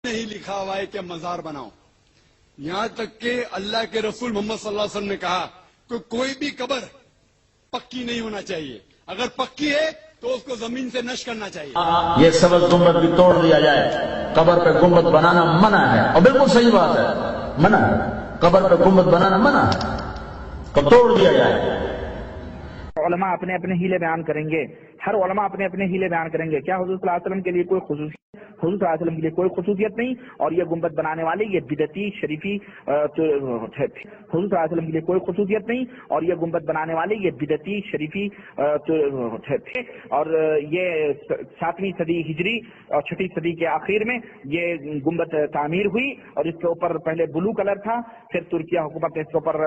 نہیں لکھا ہوا ہے کہ مزار بناؤ. یہاں تک کہ اللہ کے رسول محمد صلی اللہ علیہ وسلم نے کہا کہ کوئی بھی قبر پکی نہیں ہونا چاہیے، اگر پکی ہے تو اس کو زمین سے نش کرنا چاہیے. یہ سبز گنبد بھی توڑ دیا جائے، قبر پہ گنبد بنانا منع ہے، اور بالکل صحیح بات ہے، منع ہے، قبر پہ گنبد بنانا منع ہے، تو توڑ دیا جائے. علماء اپنے اپنے ہیلے بیان کریں گے، ہر علماء اپنے اپنے ہیلے بیان کریں گے. کیا حضور صلی اللہ علیہ وسلم کے لیے کوئی خصوصیت؟ حضور صلی اللہ علیہ وسلم کے لیے کوئی خصوصیت نہیں، اور یہ گنبد بنانے والے یہ بدعتی شریفی حضور صلی اللہ علیہ وسلم کے لیے کوئی خصوصیت نہیں، اور یہ گنبد بنانے والے یہ بدعتی شریفی اور یہ 7ویں صدی ہجری اور 6ٹھی صدی کے آخر میں یہ گنبد تعمیر ہوئی، اور اس کے اوپر پہلے بلو کلر تھا، پھر ترکیہ حکومت نے اس کے اوپر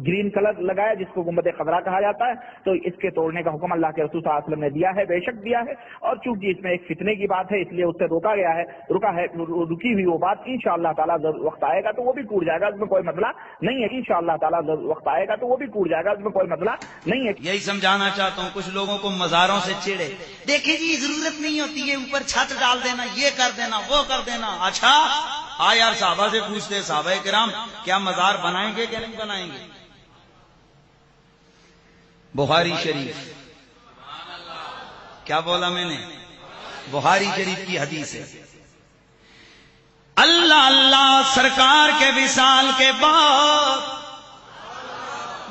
گرین کلر لگایا جس کو گنبد خضرا کہا جاتا ہے. تو اس کے توڑنے کا حکم اللہ کے رسول صلی اللہ علیہ وسلم نے دیا ہے، بے شک دیا ہے، اور چونکہ اس میں ایک فتنے کی بات ہے اس لیے اس سے رکی ہوئی وہ بات انشاءاللہ تعالیٰ وقت آئے گا تو وہ بھی ٹوٹ جائے گا، اس میں کوئی مسئلہ نہیں ہے. انشاءاللہ تعالیٰ وقت آئے گا تو وہ بھی ٹوٹ جائے گا، اس میں کوئی مسئلہ نہیں ہے. یہی سمجھانا چاہتا ہوں، کچھ لوگوں کو مزاروں سے چڑے، دیکھیں جی ضرورت نہیں ہوتی ہے، اوپر چھت ڈال دینا، یہ کر دینا، وہ کر دینا. اچھا یار صحابہ سے پوچھتے، صحابہ کرام کیا مزار بنائیں گے کہ نہیں بنائیں گے؟ بخاری شریف، کیا بولا میں نے؟ بخاری شریف کی حدیث ہے. اللہ اللہ سرکار کے وصال کے بعد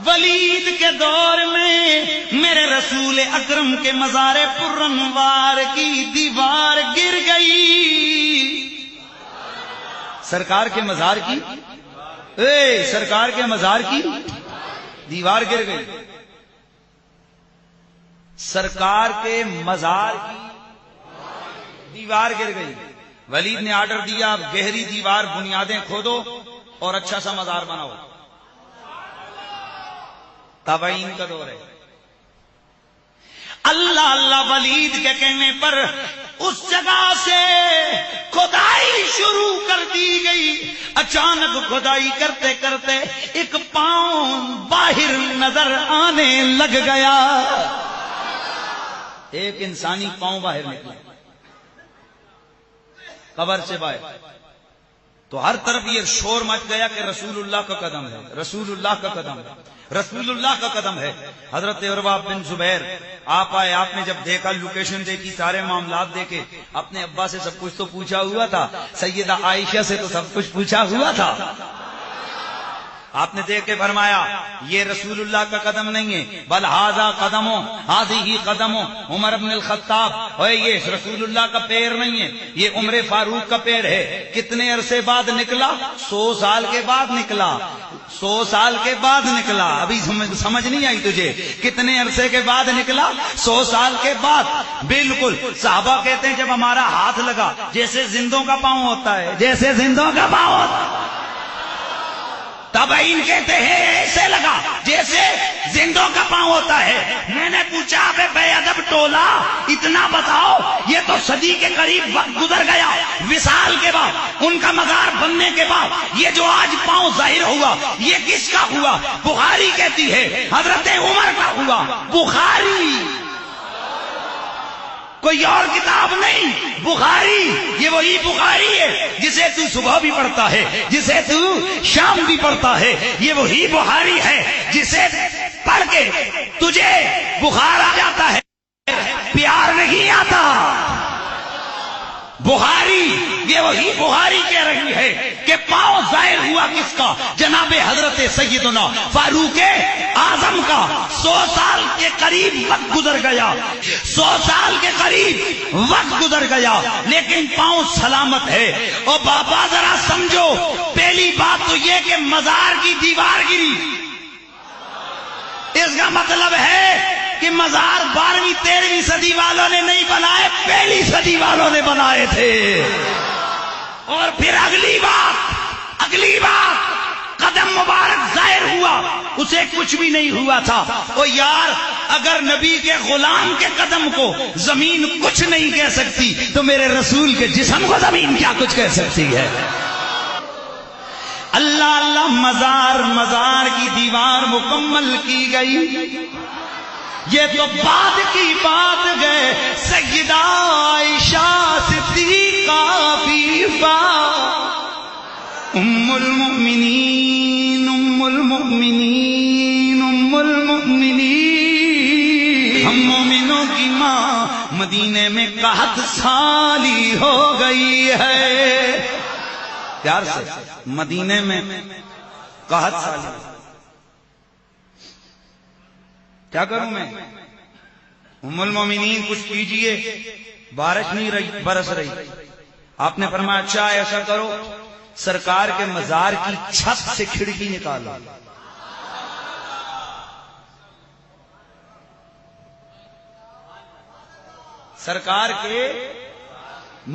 ولید کے دور میں میرے رسول اکرم کے مزار پرانوار کی دیوار گر گئی. سرکار کے مزار کی سرکار کے مزار کی دیوار گر گئی. سرکار کے مزار کی دیوار گر گئی. ولید نے آرڈر دیا گہری دیوار بنیادیں کھودو اور اچھا سا مزار بناؤ. تابعین کا دور ہے. اللہ اللہ ولید کے کہنے پر اس جگہ سے کھدائی شروع کر دی گئی. اچانک کھدائی کرتے کرتے ایک پاؤں باہر نظر آنے لگ گیا. ایک انسانی پاؤں باہر نکلا قبر سے باہر. تو ہر طرف یہ شور مچ گیا کہ رسول اللہ کا قدم ہے، رسول اللہ کا قدم ہے، رسول اللہ کا قدم ہے. حضرت عروہ بن زبیر آپ آئے، آپ نے جب دیکھا، لوکیشن دیکھی، سارے معاملات دیکھے، اپنے ابا سے سب کچھ تو پوچھا ہوا تھا، سیدہ عائشہ سے تو سب کچھ پوچھا ہوا تھا. آپ نے دیکھ کے فرمایا یہ رسول اللہ کا قدم نہیں ہے، بل ھذا قدمو ھذہ قدمو عمر بن الخطاب، اور یہ رسول اللہ کا پیر نہیں ہے، یہ عمر فاروق کا پیر ہے. کتنے عرصے بعد نکلا؟ 100 سال کے بعد نکلا. 100 سال کے بعد نکلا. ابھی سمجھ نہیں آئی تجھے؟ کتنے عرصے کے بعد نکلا؟ 100 سال کے بعد. بالکل صحابہ کہتے ہیں جب ہمارا ہاتھ لگا جیسے زندوں کا پاؤں ہوتا ہے، جیسے زندوں کا پاؤں ہوتا ہے. تابعین کہتے ہیں ایسے لگا جیسے زندوں کا پاؤں ہوتا ہے. میں نے پوچھا بے ادب ٹولا اتنا بتاؤ، یہ تو صدی کے قریب وقت گزر گیا وصال کے بعد، ان کا مزار بننے کے بعد، یہ جو آج پاؤں ظاہر ہوا یہ کس کا ہوا؟ بخاری کہتی ہے حضرت عمر کا ہوا. بخاری، کوئی اور کتاب نہیں، بخاری. یہ وہی بخاری ہے جسے تو صبح بھی پڑھتا ہے، جسے تو شام بھی پڑھتا ہے. یہ وہی بخاری ہے جسے پڑھ کے تجھے بخار آ جاتا ہے، پیار نہیں آتا. بخاری، یہ وہی بخاری کہہ رہی ہے کہ پاؤں ظاہر ہوا کس کا؟ جناب حضرت سیدنا فاروق اعظم کا. 100 سال کے قریب وقت گزر گیا، 100 سال کے قریب وقت گزر گیا، لیکن پاؤں سلامت ہے. اور بابا ذرا سمجھو، پہلی بات تو یہ کہ مزار کی دیوار گری، اس کا مطلب ہے کہ مزار 12ویں 13ویں صدی والوں نے نہیں بنائے، پہلی صدی والوں نے بنائے تھے. اور پھر اگلی بات قدم مبارک ظاہر ہوا، اسے کچھ بھی نہیں ہوا تھا. او یار اگر نبی کے غلام کے قدم کو زمین کچھ نہیں کہہ سکتی تو میرے رسول کے جسم کو زمین کیا کچھ کہہ سکتی ہے؟ اللہ اللہ مزار کی دیوار مکمل کی گئی. یہ تو بعد کی بات گئے. سیدہ عائشہ صدیقہ طیبہ ام المؤمنین ام المؤمنین ام المؤمنین، ہم مومنوں کی ماں مدینے میں قحط سالی ہو گئی ہے. پیار سے مدینے میں قحط سالی. کیا کروں میں؟ ام المومنین کچھ کیجئے. بارش نہیں رہی، برس رہی. آپ نے فرمایا اچھا ایسا کرو، سرکار کے مزار کی چھت سے کھڑکی نکالو. سرکار کے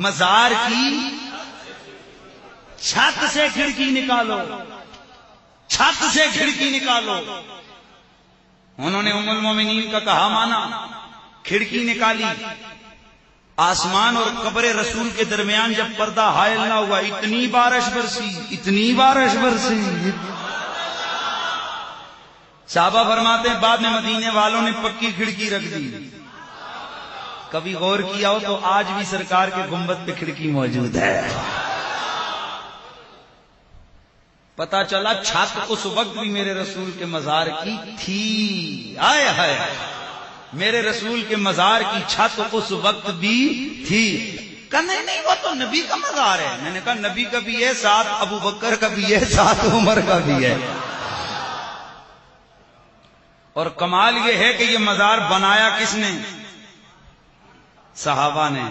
مزار کی چھت سے کھڑکی نکالو، چھت سے کھڑکی نکالو. انہوں نے ام المومنین کا کہا مانا، کھڑکی نکالی. آسمان اور قبر رسول کے درمیان جب پردہ حائل نہ ہوا، اتنی بارش برسی، اتنی بارش برسی. صحابہ فرماتے ہیں بعد میں مدینے والوں نے پکی کھڑکی رکھ دی. کبھی غور کیا ہو تو آج بھی سرکار کے گنبد پہ کھڑکی موجود ہے. پتا چلا چھت اس وقت بھی میرے رسول کے مزار کی تھی. آئے ہائے، میرے رسول کے مزار کی چھت اس وقت بھی تھی. کہا نہیں وہ تو نبی کا مزار ہے. میں نے کہا نبی کا بھی ہے، ساتھ ابو بکر کا بھی ہے، ساتھ عمر کا بھی ہے. اور کمال یہ ہے کہ یہ مزار بنایا کس نے؟ صحابہ نے.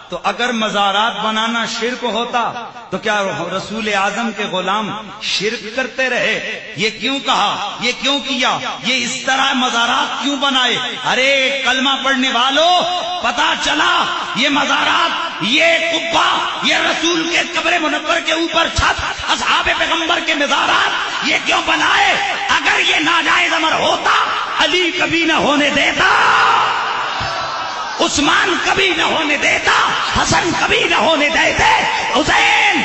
تو اگر مزارات بنانا شرک ہوتا تو کیا رسول اعظم کے غلام شرک کرتے رہے؟ یہ کیوں کہا، یہ کیوں کیا، یہ اس طرح مزارات کیوں بنائے؟ ارے کلمہ پڑھنے والوں، پتا چلا یہ مزارات، یہ قبہ، یہ رسول کے قبر منور کے اوپر چھت، اصحاب پیغمبر کے مزارات یہ کیوں بنائے؟ اگر یہ ناجائز امر ہوتا علی کبھی نہ ہونے دیتا، عثمان کبھی نہ ہونے دیتا، حسن کبھی نہ ہونے دیتے، حسین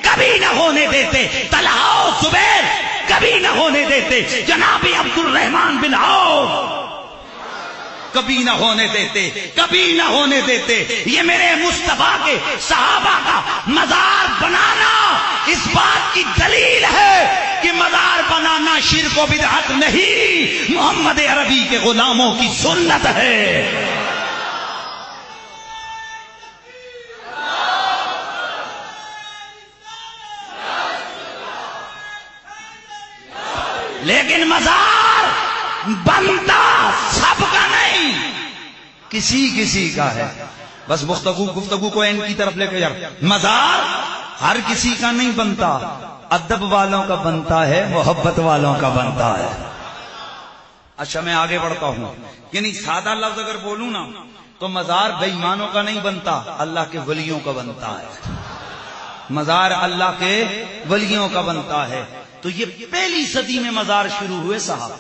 کبھی نہ ہونے دیتے، طلحہ و زبیر کبھی نہ ہونے دیتے، جناب عبد الرحمن بن عوف کبھی نہ ہونے دیتے، کبھی نہ ہونے دیتے. یہ میرے مصطفیٰ کے صحابہ کا مزار بنانا اس بات کی دلیل ہے کہ مزار بنانا شرک و بدعت نہیں، محمد عربی کے غلاموں کی سنت ہے. لیکن مزار بنتا سب کا نہیں، کسی کسی کا ہے. بس گفتگو کو ان کی طرف لے کے جا. مزار ہر کسی کا نہیں بنتا، ادب والوں کا بنتا ہے، محبت والوں کا بنتا ہے. اچھا میں آگے بڑھتا ہوں. یعنی سادہ لفظ اگر بولوں نا تو مزار بے ایمانوں کا نہیں بنتا، اللہ کے ولیوں کا بنتا ہے. مزار اللہ کے ولیوں کا بنتا ہے. تو یہ پہلی صدی میں مزار شروع ہوئے صاحب.